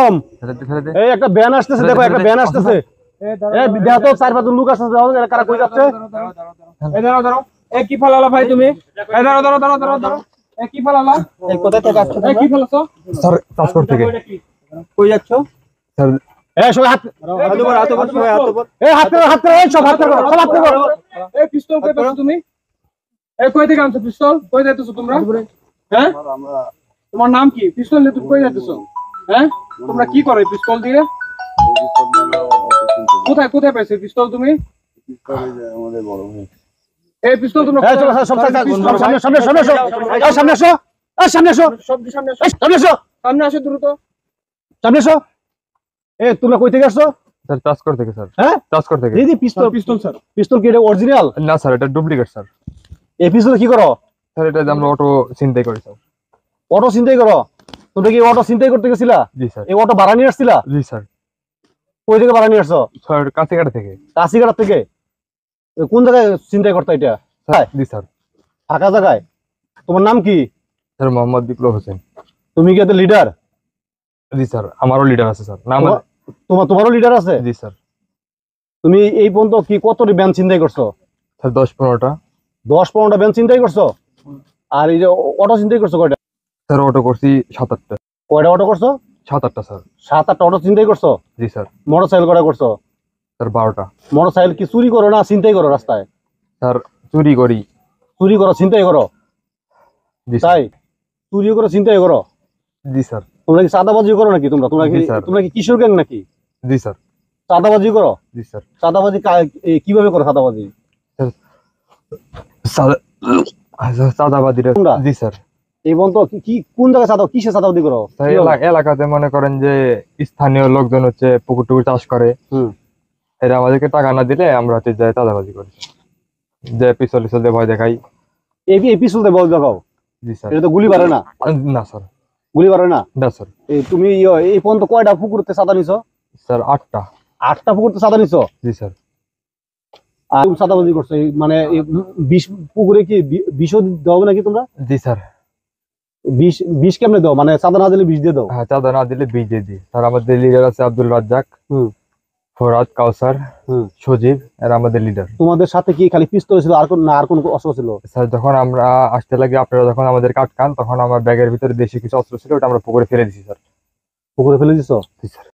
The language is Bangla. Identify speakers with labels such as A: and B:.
A: আলম এই একটা ব্যান আসতেছে, দেখো একটা ব্যান আসতেছে। এই দেখো তো চার পাঁচজন লোক আসতেছে, দেখো কারা কই যাচ্ছে।
B: এই দাঁড়াও দাঁড়াও, এই কি ফলালা ভাই তুমি? এই দাঁড়াও দাঁড়াও দাঁড়াও দাঁড়াও দাঁড়াও, এই কি ফলালা?
A: এই কোথায় থেকে আসছো?
B: এই কি ফলাছো?
C: স্যার ট্রান্সপোর্ট থেকে।
A: কই যাচ্ছ?
C: স্যার
A: এই সবাই হাত হাত করো, এই হাত করো, হাত করো, এই সব হাত করো, সব হাত করো।
B: এই পিস্তল কই পাচ্ছ তুমি? এই কই থেকে আনছো পিস্তল? কই যাইতেছো তোমরা? হ্যাঁ, তোমার নাম কি? পিস্তল নিয়ে তুমি কই যাইতেছো? হ্যাঁ, তোমরা কি করো এই পিস্তল দিয়ে? কোথায় কোথায় পাইছো পিস্তল তুমি?
D: আমাদের বড় ভাই।
B: এই পিস্তল তোমরা
A: এই চলো সব সামনে সামনে সামনে আসো, এই সামনে আসো, এই সামনে আসো,
B: সব সামনে আসো,
A: এই সামনে আসো,
B: সামনে আসো দ্রুত।
A: সামনে আসো। এই তোমরা কই থেকে আসছো?
C: স্যার ট্রান্সপোর্ট থেকে স্যার।
A: হ্যাঁ
C: ট্রান্সপোর্ট থেকে।
A: দিদি পিস্তল,
B: পিস্তল স্যার,
A: পিস্তল কি এটা অরিজিনাল?
C: না স্যার এটা ডুপ্লিকেট স্যার।
A: এই পিস্তল কি করো?
C: স্যার এটা আমরা অটো চিন্তাই করি স্যার।
A: অটো চিন্তাই করো? তোমরা কি অটো চিন্তাই করতে গেছিলা?
C: জি স্যার।
A: এই অটো ভাড়া নিয়ে আসছিলা?
C: জি স্যার।
A: কই থেকে ভাড়া নিয়ে আসছো?
C: স্যার কাছিকাটা থেকে।
A: কাশিঘাট থেকে। কোন জায়গায় চিন্তাই করতে এটা?
C: জি স্যার।
A: ফাঁকা জায়গায়। তোমার নাম কি?
C: স্যার মোহাম্মদ বিপ্লব হোসেন।
A: তুমি কি এতে লিডার?
C: জি স্যার আমারও লিডার আছে স্যার। নাম
A: তোমারও লিডার আছে?
C: জি স্যার।
A: তুমি এই পর্যন্ত কি কতটি ব্যান চিন্তাই করছো?
C: স্যার 10-15টা।
A: 10-15টা ব্যান চিন্তাই করছো? আর এই যে অটো চিন্তাই করছো কয়টা?
C: স্যার অটো করছি 7-8টা।
A: কয়টা অটো করছো?
C: 7-8টা স্যার।
A: 7-8টা অটো চিন্তাই করছো?
C: জি স্যার।
A: মোটরসাইকেল কয়টা করছো?
C: স্যার 12টা।
A: মোটরসাইকেল কি চুরি করো না চিন্তাই করো রাস্তায়?
C: স্যার চুরি করি।
A: চুরি করো চিন্তাই করো?
C: জি স্যার।
A: তাই চুরি করো চিন্তাই করো?
C: জি স্যার।
A: তোমরা কি চাঁদাবাজি করো নাকি? তোমরা তোমরা কি
C: জি, স্যার।
A: তোমরা কি কিশোর গ্যাং নাকি?
C: জি স্যার।
A: চাঁদাবাজি করো?
C: জি স্যার।
A: চাঁদাবাজি কিভাবে করো চাঁদাবাজি?
C: চাঁদাবাদিরা।
A: তোমরা?
C: জি স্যার।
A: এই পর্যন্ত কি কোন জায়গায় কিসে চাঁদাবাজি করো?
C: স্যার এলাকাতে মনে করেন যে স্থানীয় লোকজন হচ্ছে পুকুর টুকুর চাষ করে, এরা আমাদেরকে টাকা না দিলে আমরা হচ্ছে যে চাঁদাবাজি করি, যে পিস্তল টিস্তল দিয়ে ভয় দেখাই।
A: এই পিছল দিয়ে বল দেখাও?
C: জি স্যার।
A: এটা তো গুলি পারে না?
C: না স্যার।
A: গুলি পারে না?
C: না স্যার।
A: তুমি এই পর্যন্ত কয়টা পুকুরতে চাঁদা নিছো?
C: স্যার 8টা।
A: 8টা পুকুরতে চাঁদা নিছো?
C: জি স্যার।
A: আর চাঁদাবাজি করছো মানে বিষ পুকুরে কি বিষও দাও নাকি তোমরা?
C: জি স্যার।
A: বিষ কেমনে দাও? মানে চাঁদা না দিলে বিষ দিয়ে দাও?
C: হ্যাঁ চাঁদা না দিলে বীজ দিয়ে দিই স্যার। আমাদের লিডার আছে আব্দুল রাজ্জাক, ফরাদ, কাউসার, সজীব, এরা আমাদের লিডার।
A: তোমাদের সাথে কি খালি পিস্তল ছিল আর কোন অস্ত্র ছিল?
C: স্যার যখন আমরা আসতে লাগি আপনারা যখন আমাদের আটকান তখন আমার ব্যাগের ভিতরে দেশি কিছু অস্ত্র ছিল, ওটা আমরা পুকুরে ফেলে দিছি স্যার।
A: পুকুরে ফেলে দিছো?
C: জি স্যার।